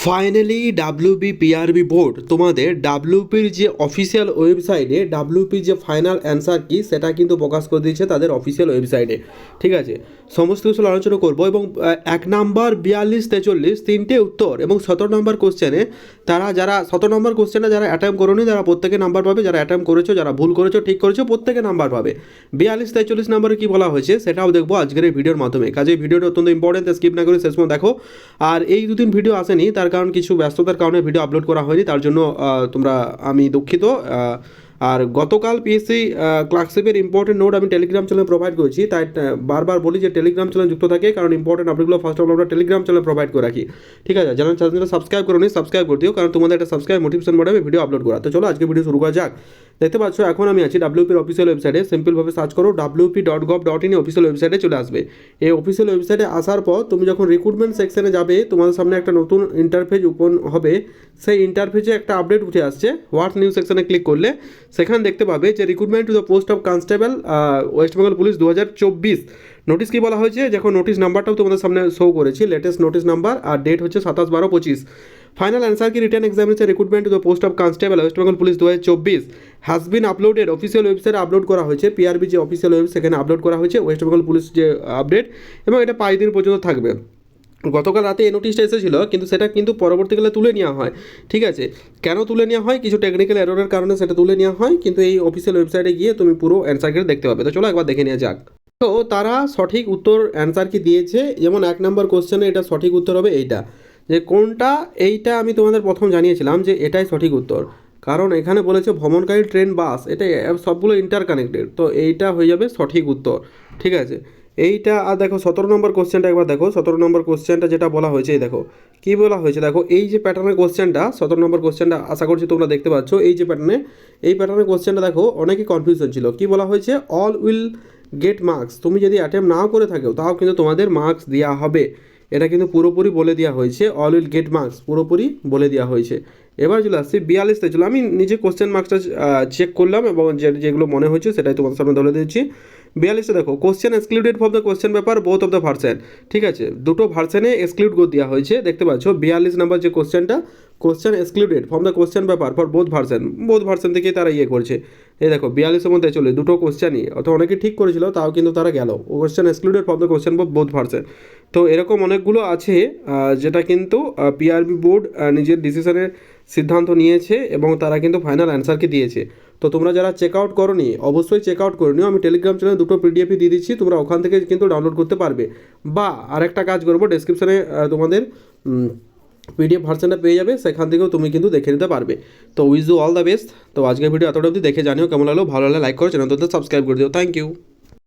Finally WBPRB board তোমাদের ডাব্লিউপির যে official ওয়েবসাইটে ডাব্লিউপির যে ফাইনাল অ্যান্সার কি সেটা কিন্তু প্রকাশ করে দিয়েছে তাদের অফিসিয়াল ওয়েবসাইটে। ঠিক আছে, সমস্ত কিছু আলোচনা করবো এবং 1 নাম্বার 42-43 তিনটে উত্তর এবং 17 নম্বর কোশ্চেনে যারা 17 নম্বর কোশ্চেনে যারা অ্যাটেম্প করোনি তারা প্রত্যেকে নাম্বার পাবে, যারা অ্যাটেম্প করেছো, যারা ভুল করেছো, ঠিক করেছো, প্রত্যেকে নাম্বার পাবে। 42-43 নম্বরে কী বলা হয়েছে সেটাও দেখবো আজকের এই ভিডিওর মাধ্যমে। কাজে ভিডিওটা অত্যন্ত ইম্পর্টেন্ট, স্কিপ না করে শেষ পর্যন্ত দেখো। আর এই দুদিন ভিডিও আসেনি তার কারণ কিছু ব্যস্ততার কারণে ভিডিও আপলোড করা হয়নি, তার জন্য আমি দুঃখিত। আর গতকাল পিএসসি ক্লার্কশিপের ইম্পর্টেন্ট নোট আমি টেলিগ্রাম চ্যানেলে প্রোভাইড করেছি, তাই বারবার বলি যে টেলিগ্রাম চ্যানেল যুক্ত থাকে, কারণ ইম্পর্টেন্ট আপডেটগুলো ফার্স্ট অফ আমরা টেলিগ্রাম চ্যানেলে প্রোভাইড করে রাখি। ঠিক আছে, যারা চ্যানেলটা সাবস্ক্রাইব করোনি সাবস্ক্রাইব করে দিও, কারণ তোমাদের একটা সাবস্ক্রাইব মোটিভেশন বাড়াবে ভিডিও আপলোড করা। তো চলো আজকে ভিডিও শুরু করা যাক। দেখতে পাচ্ছ এখন আমি আছি ডাব্লিউপির অফিসিয়াল ওয়েবসাইটে। সিম্পলভাবে সার্চ করো wp.gov.in অফিসিয়াল ওয়েবসাইটে চলে আসবে। এই অফিসিয়াল ওয়েবসাইটে আসার পর তুমি যখন রিক্রুটমেন্ট সেকশনে যাবে তোমাদের সামনে একটা নতুন ইন্টারফেস ওপেন হবে। সেই ইন্টারফেসে একটা আপডেট উঠে আসছে, হোয়াটস নিউ সেকশনে ক্লিক করলে সেখানে দেখতে পাবে যে recruitment to the post of constable West Bengal police 2024 notice কী বলা হয়েছে, যখন নোটিশ নাম্বারটাও তোমাদের সামনে শো করেছি, লেটেস্ট নোটিশ নাম্বার, আর ডেট হচ্ছে 27/12/25। ফাইনাল অ্যান্সার কি return examination recruitment to the post of constable West Bengal police 2024 has been uploaded. Official ওয়েবসাইটে আপলোড করা হয়েছে, পিআরবি যে অফিসিয়াল ওয়েবসাইট সেখানে আপলোড করা হয়েছে ওয়েস্ট বেঙ্গল পুলিশ যে আপডেট, এবং এটা 5 দিন পর্যন্ত থাকবে। গতকাল রাতে এই নোটিশটা এসেছিলো, কিন্তু সেটা কিন্তু পরবর্তীকালে তুলে নেওয়া হয়। ঠিক আছে, কেন তুলে নেওয়া হয়, কিছু টেকনিক্যাল এররের কারণে সেটা তুলে নেওয়া হয়, কিন্তু এই অফিসিয়াল ওয়েবসাইটে গিয়ে তুমি পুরো অ্যান্সার কি দেখতে পাবে। তো চলো একবার দেখে নেওয়া যাক। তো তারা সঠিক উত্তর অ্যান্সার কি দিয়েছে, যেমন 1 নম্বর কোশ্চেনে এটা সঠিক উত্তর হবে এইটা, যে কোনটা এইটা আমি তোমাদের প্রথম জানিয়েছিলাম যে এটাই সঠিক উত্তর, কারণ এখানে বলেছে ভ্রমণকারী ট্রেন বাস, এটা সবগুলো ইন্টারকানেক্টেড, তো এইটা হয়ে যাবে সঠিক উত্তর। ঠিক আছে, এইটা। আর দেখো 17 নম্বর কোশ্চেনটা একবার দেখো। 17 নম্বর কোশ্চেনটা যেটা বলা হয়েছে, এই দেখো কী বলা হয়েছে, দেখো এই যে প্যাটার্নের কোশ্চেনটা 17 নম্বর কোশ্চেনটা আশা করছি তোমরা দেখতে পাচ্ছ। এই যে প্যাটার্নের কোশ্চেনটা দেখো অনেকই কনফিউশন ছিল। কী বলা হয়েছে, অল উইল গেট মার্কস, তুমি যদি অ্যাটেম্প নাও করে থাকো তাও কিন্তু তোমাদের মার্কস দেওয়া হবে। এটা কিন্তু পুরোপুরি বলে দেওয়া হয়েছে, অল উইল গেট মার্কস পুরোপুরি বলে দেওয়া হয়েছে। এবার চলে আসছি 42-তে। চলো আমি নিজে কোশ্চেন মার্কসটা চেক করলাম এবং যেগুলো মনে হয়েছে সেটাই তোমাদের সামনে ধরে দিচ্ছি। 42-তে দেখো question excluded from the question paper both of the version. ঠিক আছে, দুটো ভার্সনে এক্সক্লুড করে দেওয়া হয়েছে। দেখতে পাচ্ছ 42 নম্বর যে কোশ্চেনটা, question excluded from the question paper for both version থেকেই তারা করছে। এই দেখো 42-এর মধ্যে চলে দুটো কোশ্চেনই, অর্থাৎ অনেকে ঠিক করেছিল তাও কিন্তু তারা গেল question excluded from the question both version. তো এরকম অনেকগুলো আছে যেটা কিন্তু পিআরবি বোর্ড নিজের ডিসিশনের সিদ্ধান্ত নিয়েছে এবং তারা কিন্তু ফাইনাল অ্যান্সারকে দিয়েছে। তো তোমরা যারা চেক আউট করোনি অবশ্যই চেক আউট করে নিও। আমি টেলিগ্রাম চ্যানেলে দুটো পিডিএফই দিয়ে দিচ্ছি, তোমরা ওখান থেকে কিন্তু ডাউনলোড করতে পারবে, বা আরেকটা কাজ করবো ডেসক্রিপশানে তোমাদের পিডিএফ ভার্সনটা পেয়ে যাবে, সেখান থেকেও তুমি কিন্তু দেখে নিতে পারবে। তো wish you all the best. তো আজকের ভিডিও এতটা অবধি, দেখে জানিও কেমন লাগলো, ভালো লাগলে লাইক করো, চ্যানেলটাতে সাবস্ক্রাইব করে দিও। Thank you.